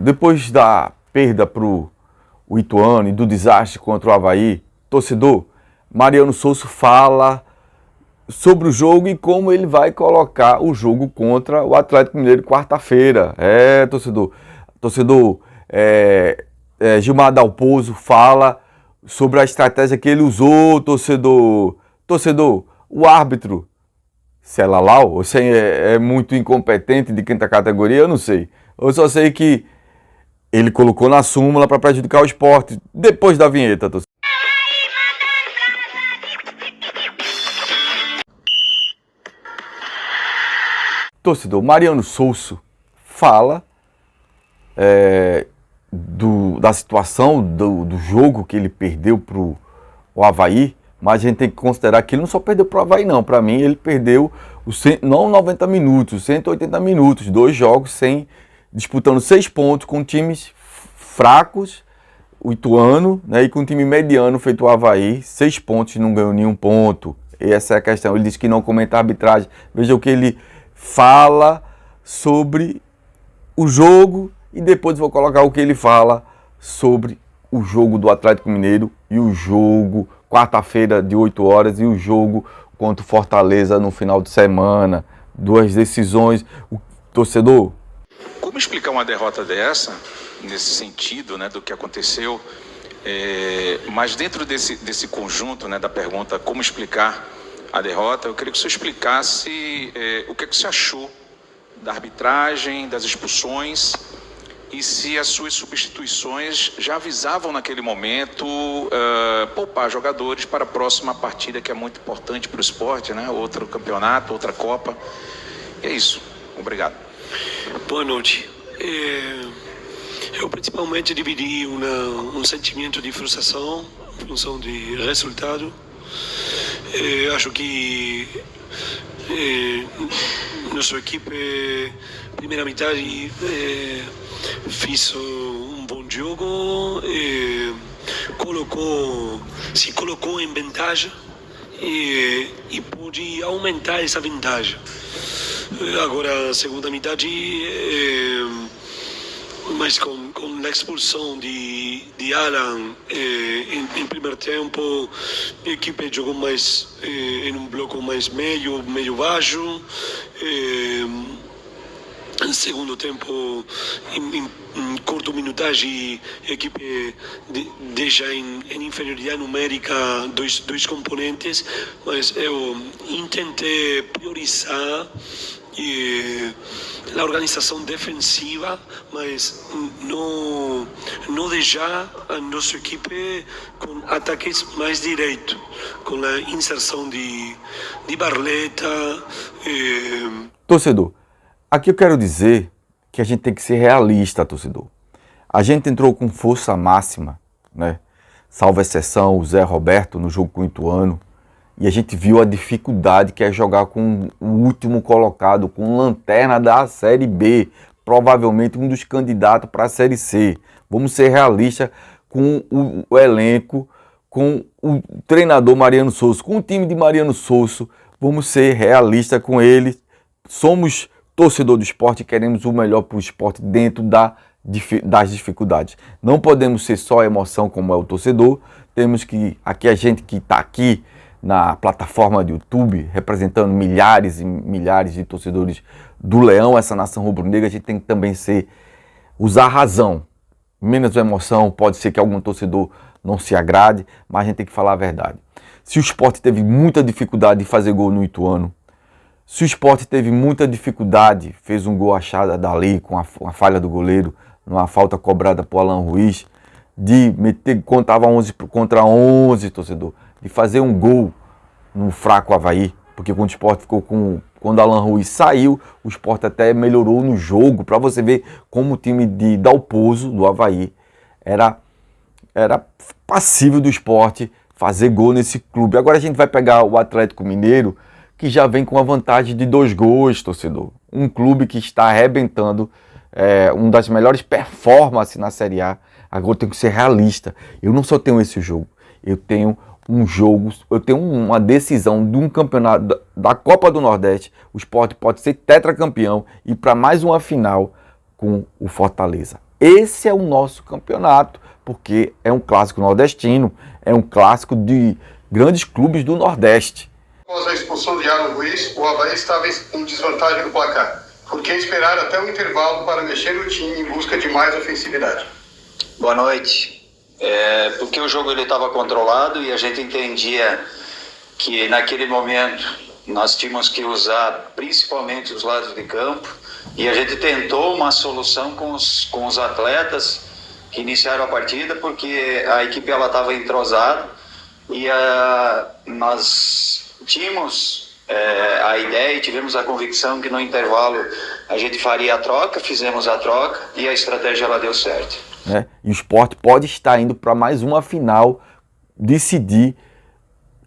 depois da perda para o Ituano e do desastre contra o Avaí, torcedor, Mariano Souza fala sobre o jogo e como ele vai colocar o jogo contra o Atlético Mineiro quarta-feira. Torcedor, Gilmar Dalpozo fala sobre a estratégia que ele usou, torcedor, o árbitro, se é Lalau ou se é muito incompetente de quinta categoria, eu não sei. Eu só sei que ele colocou na súmula para prejudicar o esporte. Depois da vinheta, torcedor. Torcedor, Mariano Souza fala da situação do jogo que ele perdeu para o Avaí, mas a gente tem que considerar que ele não só perdeu para o Avaí não, para mim ele perdeu não 90 minutos, 180 minutos, 2 jogos disputando 6 pontos com times fracos, o Ituano, né, e com um time mediano feito o Avaí, 6 pontos e não ganhou nenhum ponto. E essa é a questão, ele disse que não comenta a arbitragem, veja o que ele fala sobre o jogo e depois vou colocar o que ele fala sobre o jogo do Atlético Mineiro e o jogo quarta-feira de 8 horas e o jogo contra o Fortaleza no final de semana. 2 decisões. O torcedor... Como explicar uma derrota dessa, nesse sentido, né, do que aconteceu, mas dentro desse conjunto, né, da pergunta como explicar a derrota, eu queria que você explicasse o que você achou da arbitragem, das expulsões e se as suas substituições já avisavam naquele momento poupar jogadores para a próxima partida que é muito importante para o esporte, né? Outro campeonato, outra Copa. E é isso. Obrigado. Boa noite. Eu principalmente dividi um sentimento de frustração em função de resultado. Acho que nossa equipe, primeira metade, fez um bom jogo, se colocou em vantagem e pôde aumentar essa vantagem. Agora, a segunda metade, mas com a expulsão de Alan em primeiro tempo, a equipe jogou mais em um bloco mais meio baixo. Em segundo tempo, em curta minutagem, a equipe deixa em inferioridade numérica dois componentes, mas eu tentei priorizar a organização defensiva, mas não deixar a nossa equipe com ataques mais diretos, com a inserção de Barleta. Torcedor, aqui eu quero dizer que a gente tem que ser realista, torcedor. A gente entrou com força máxima, né? Salvo exceção, o Zé Roberto no jogo com o Ituano. E a gente viu a dificuldade que é jogar com o último colocado, com lanterna da Série B. Provavelmente um dos candidatos para a Série C. Vamos ser realistas com o elenco, com o treinador Mariano Souza, com o time de Mariano Souza. Vamos ser realistas com ele. Somos torcedor do esporte e queremos o melhor para o esporte dentro das dificuldades. Não podemos ser só emoção como é o torcedor. Temos que, a gente que está aqui na plataforma do YouTube, representando milhares e milhares de torcedores do Leão, essa nação rubro-negra, a gente tem que também usar a razão. Menos emoção, pode ser que algum torcedor não se agrade, mas a gente tem que falar a verdade. Se o Sport teve muita dificuldade de fazer gol no Ituano, se o Sport teve muita dificuldade, fez um gol achado dali com a falha do goleiro, numa falta cobrada por Alan Ruiz, de meter, contava 11 contra 11, torcedor, de fazer um gol no fraco Avaí, porque quando o Sport ficou quando Alan Ruiz saiu, o Sport até melhorou no jogo, para você ver como o time de Dalpozo, do Avaí, era passível do Sport fazer gol nesse clube. Agora a gente vai pegar o Atlético Mineiro, que já vem com a vantagem de 2 gols, torcedor. Um clube que está arrebentando, uma das melhores performances na Série A. Agora eu tenho que ser realista. Eu não só tenho esse jogo, eu tenho uma decisão de um campeonato da Copa do Nordeste. O Sport pode ser tetracampeão e para mais uma final com o Fortaleza. Esse é o nosso campeonato, porque é um clássico nordestino, é um clássico de grandes clubes do Nordeste. Após a expulsão de Alan Ruiz, o Avaí estava em desvantagem no placar. Por que esperar até o intervalo para mexer no time em busca de mais ofensividade? Boa noite. Porque o jogo estava controlado e a gente entendia que naquele momento nós tínhamos que usar principalmente os lados de campo, e a gente tentou uma solução com os atletas que iniciaram a partida, porque a equipe estava entrosada e nós tínhamos a ideia e tivemos a convicção que no intervalo a gente faria a troca, fizemos a troca e a estratégia ela deu certo. E o Sport pode estar indo para mais uma final, decidir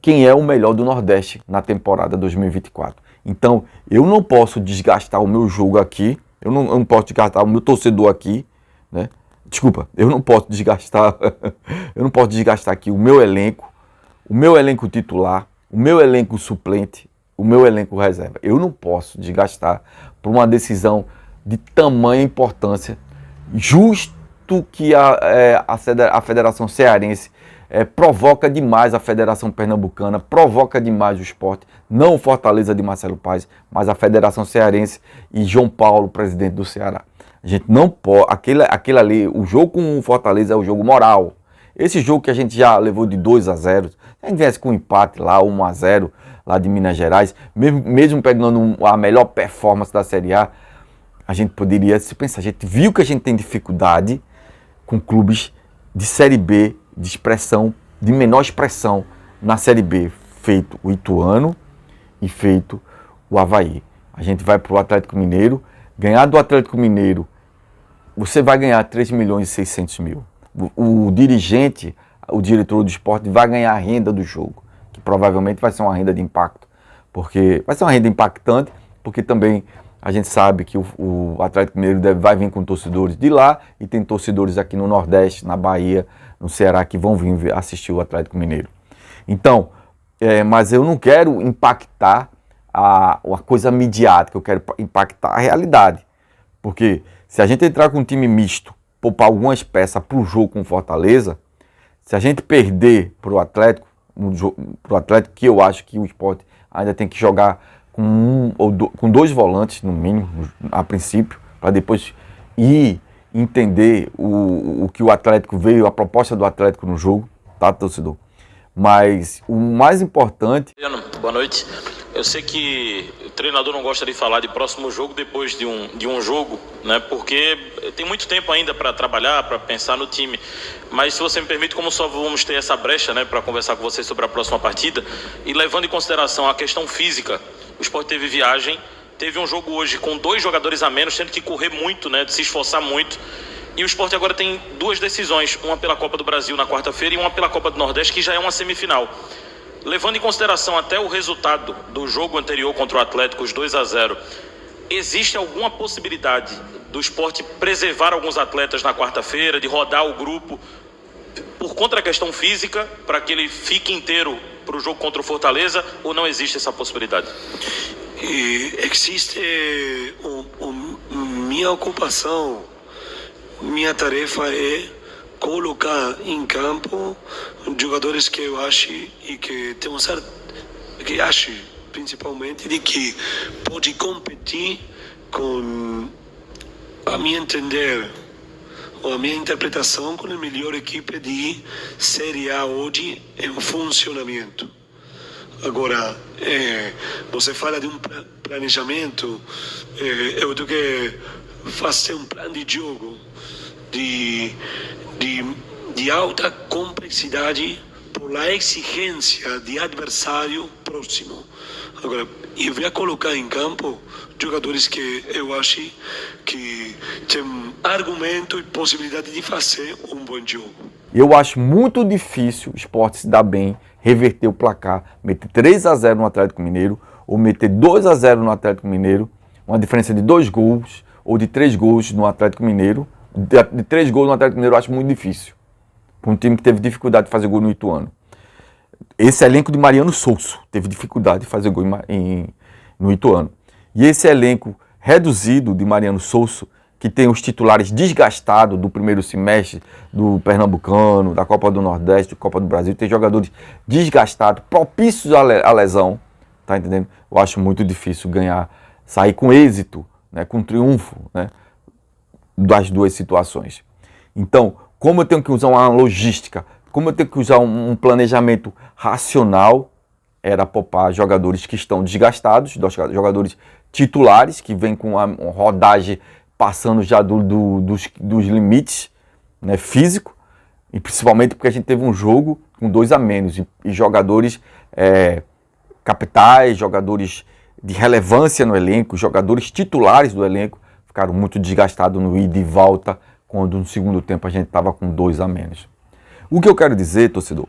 quem é o melhor do Nordeste na temporada 2024. Então, eu não posso desgastar o meu jogo aqui, eu não posso desgastar o meu torcedor aqui, né? Desculpa, eu não posso desgastar aqui o meu elenco titular, o meu elenco suplente, o meu elenco reserva. Eu não posso desgastar por uma decisão de tamanha importância, justo que a Federação Cearense provoca demais a Federação Pernambucana, provoca demais o Sport, não o Fortaleza de Marcelo Paes, mas a Federação Cearense e João Paulo, presidente do Ceará. A gente não pode, aquele ali, o jogo com o Fortaleza é o jogo moral. Esse jogo que a gente já levou de 2-0, se a gente viesse com um empate lá, 1-0, lá de Minas Gerais, mesmo pegando a melhor performance da Série A, a gente poderia se pensar, a gente viu que a gente tem dificuldade com clubes de Série B, de expressão, de menor expressão na Série B, feito o Ituano e feito o Avaí. A gente vai para o Atlético Mineiro, ganhar do Atlético Mineiro, você vai ganhar 3.600.000. O dirigente, o diretor do esporte vai ganhar a renda do jogo, que provavelmente vai ser uma renda de impacto, porque vai ser uma renda impactante, porque também a gente sabe que o Atlético Mineiro vai vir com torcedores de lá e tem torcedores aqui no Nordeste, na Bahia, no Ceará, que vão vir assistir o Atlético Mineiro. Então, mas eu não quero impactar a coisa midiática, eu quero impactar a realidade. Porque se a gente entrar com um time misto, poupar algumas peças para o jogo com o Fortaleza, se a gente perder para o Atlético, que eu acho que o Sport ainda tem que jogar com 2 volantes, no mínimo, a princípio, para depois ir entender o que o Atlético veio, a proposta do Atlético no jogo, tá, torcedor? Mas o mais importante... Boa noite. Eu sei que o treinador não gosta de falar de próximo jogo depois de um jogo, né? Porque tem muito tempo ainda para trabalhar, para pensar no time. Mas se você me permite, como só vamos ter essa brecha, né, para conversar com vocês sobre a próxima partida, e levando em consideração a questão física, o Sport teve viagem, teve um jogo hoje com 2 jogadores a menos, tendo que correr muito, né, se esforçar muito. E o Sport agora tem 2 decisões, uma pela Copa do Brasil na quarta-feira e uma pela Copa do Nordeste, que já é uma semifinal. Levando em consideração até o resultado do jogo anterior contra o Atlético, os 2-0, existe alguma possibilidade do Sport preservar alguns atletas na quarta-feira, de rodar o grupo por conta da questão física, para que ele fique inteiro para o jogo contra o Fortaleza, ou não existe essa possibilidade? Existe minha ocupação, minha tarefa é colocar em campo jogadores que eu acho e que tenho certeza, que acho principalmente de que pode competir com, a minha entender, ou a minha interpretação, com a melhor equipe de Série A hoje em funcionamento. Agora, você fala de um planejamento, eu tenho que fazer um plano de jogo de alta complexidade por a exigência de adversário próximo. Agora, eu vou colocar em campo jogadores que eu acho que têm argumento e possibilidade de fazer um bom jogo. Eu acho muito difícil o Sport se dar bem, reverter o placar, meter 3-0 no Atlético Mineiro, ou meter 2-0 no Atlético Mineiro, uma diferença de 2 gols, ou de 3 gols no Atlético Mineiro. De 3 gols no Atlético Mineiro eu acho muito difícil, para um time que teve dificuldade de fazer gol no Ituano. Esse elenco de Mariano Souza teve dificuldade de fazer gol no Ituano. E esse elenco reduzido de Mariano Souza, que tem os titulares desgastados do primeiro semestre, do Pernambucano, da Copa do Nordeste, da Copa do Brasil, tem jogadores desgastados, propícios à lesão, tá entendendo? Eu acho muito difícil sair com êxito, né, com triunfo, né, das duas situações. Então, como eu tenho que usar uma logística, como eu tenho que usar um planejamento racional, era poupar jogadores que estão desgastados, jogadores titulares, que vêm com a rodagem passando já dos limites, né, físico, e principalmente porque a gente teve um jogo com 2 a menos, e jogadores capitais, jogadores de relevância no elenco, jogadores titulares do elenco, ficaram muito desgastados no ida e volta, quando no segundo tempo a gente estava com 2 a menos. O que eu quero dizer, torcedor,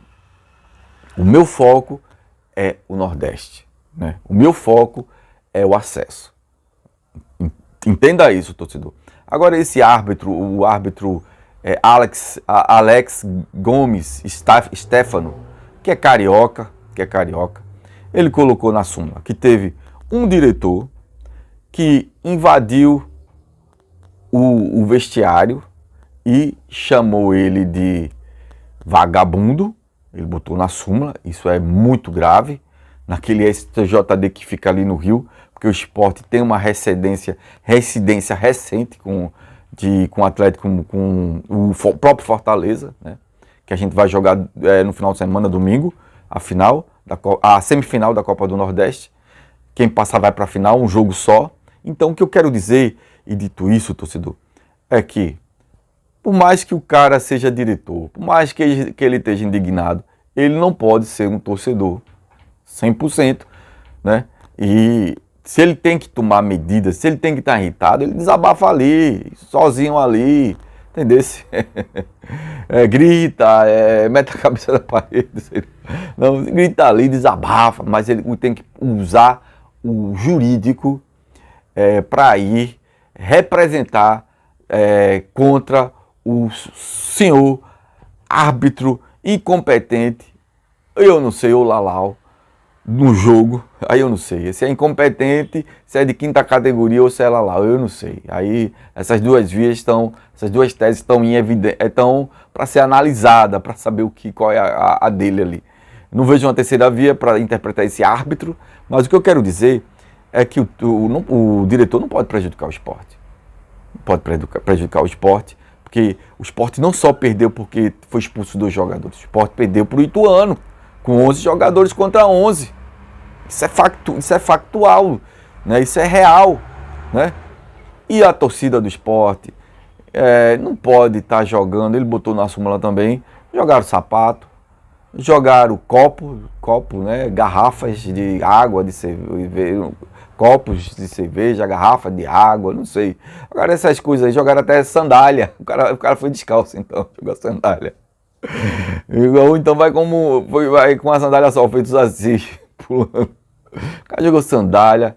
o meu foco é o Nordeste, né? O meu foco é o acesso. Entenda isso, torcedor. Agora esse árbitro, o árbitro Alex Gomes Stefano, que é carioca, ele colocou na súmula que teve um diretor que invadiu o vestiário e chamou ele de vagabundo. Ele botou na súmula, isso é muito grave, naquele STJD que fica ali no Rio, porque o Sport tem uma residência recente com o Atlético, com o próprio Fortaleza, né, que a gente vai jogar no final de semana, domingo, a semifinal da Copa do Nordeste. Quem passar vai para a final, um jogo só. Então o que eu quero dizer, e dito isso, torcedor, é que por mais que o cara seja diretor, por mais que ele esteja indignado, ele não pode ser um torcedor 100%, né? E se ele tem que tomar medidas, se ele tem que estar irritado, ele desabafa ali, sozinho ali, entendeu? Grita, mete a cabeça na parede, não, grita ali, desabafa, mas ele tem que usar o jurídico para ir representar contra o senhor árbitro incompetente, eu não sei, o Lalau, no jogo, aí eu não sei, se é incompetente, se é de quinta categoria ou se é Lalau, eu não sei. Aí essas duas teses estão em evidência, estão para ser analisada, para saber qual é a dele ali. Não vejo uma terceira via para interpretar esse árbitro, mas o que eu quero dizer é que o diretor não pode prejudicar o esporte. Não pode prejudicar o esporte, porque o esporte não só perdeu porque foi expulso 2 jogadores, o esporte perdeu para o Ituano, com 11 jogadores contra 11. Isso é factual, né? Isso é real, né? E a torcida do esporte não pode estar jogando, ele botou na súmula também, jogaram sapato, jogaram copo, né? Garrafas de água, de cerveja, copos de cerveja, garrafa de água, não sei. Agora essas coisas aí, jogaram até sandália. O cara foi descalço, então, jogou sandália. Ou então vai com a sandália só, feitos assim, pulando. O cara jogou sandália.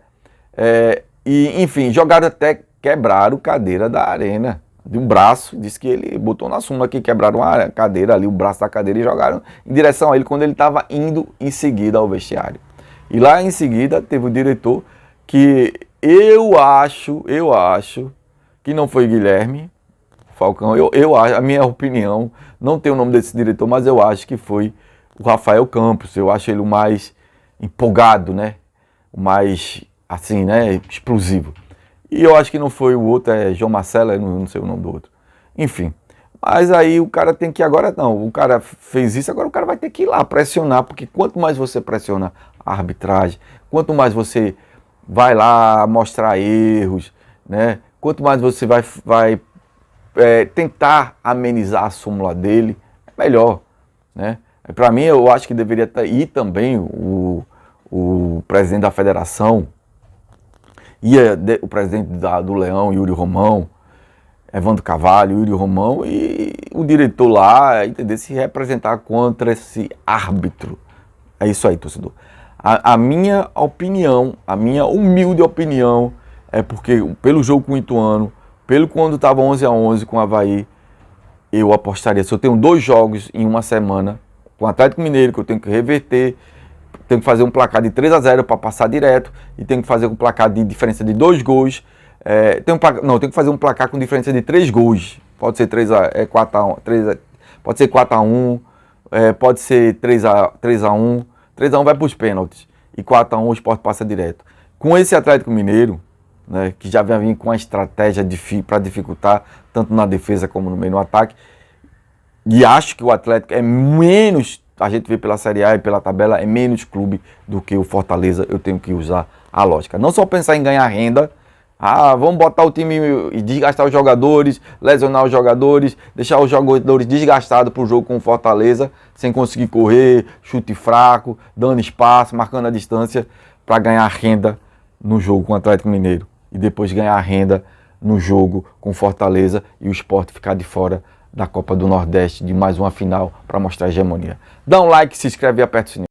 E, enfim, jogaram até, quebraram cadeira da arena. De um braço, disse que ele botou na súmula que quebraram a cadeira ali, o braço da cadeira, e jogaram em direção a ele quando ele estava indo em seguida ao vestiário. E lá em seguida teve o diretor que eu acho que não foi Guilherme Falcão, a minha opinião, não tenho o nome desse diretor, mas eu acho que foi o Rafael Campos. Eu acho ele o mais empolgado, né? O mais, assim, né, explosivo. E eu acho que não foi o outro, João Marcelo, eu não sei o nome do outro. Enfim, mas aí o cara tem que agora, não, o cara fez isso, agora o cara vai ter que ir lá pressionar, porque quanto mais você pressiona a arbitragem, quanto mais você vai lá mostrar erros, né? Quanto mais você vai tentar amenizar a súmula dele, é melhor, né? Para mim, eu acho que deveria ir também o presidente da federação, o presidente do Leão, Yuri Romão, Evandro Carvalho, Yuri Romão, e o diretor lá, entender, se representar contra esse árbitro. É isso aí, torcedor. A minha opinião, a minha humilde opinião, é porque pelo jogo com o Ituano, pelo quando estava 11-11 com o Avaí, eu apostaria, se eu tenho 2 jogos em uma semana, com o Atlético Mineiro, que eu tenho que reverter, tenho que fazer um placar de 3-0 para passar direto, e tenho que fazer um placar de diferença de 2 gols, Tem que fazer um placar com diferença de 3 gols. Pode ser 4x1, pode ser 4x1, pode ser 3x1. 3x1 vai para os pênaltis e 4x1 o Sport passa direto. Com esse Atlético Mineiro, né, que já vem com a estratégia para dificultar tanto na defesa como no meio no ataque, e acho que o Atlético é menos, a gente vê pela Série A e pela tabela, é menos clube do que o Fortaleza. Eu tenho que usar a lógica. Não só pensar em ganhar renda, vamos botar o time e desgastar os jogadores, lesionar os jogadores, deixar os jogadores desgastados para o jogo com o Fortaleza, sem conseguir correr, chute fraco, dando espaço, marcando a distância, para ganhar renda no jogo com o Atlético Mineiro. E depois ganhar renda no jogo com Fortaleza e o Sport ficar de fora da Copa do Nordeste, de mais uma final para mostrar a hegemonia. Dá um like, se inscreve e aperta o sininho.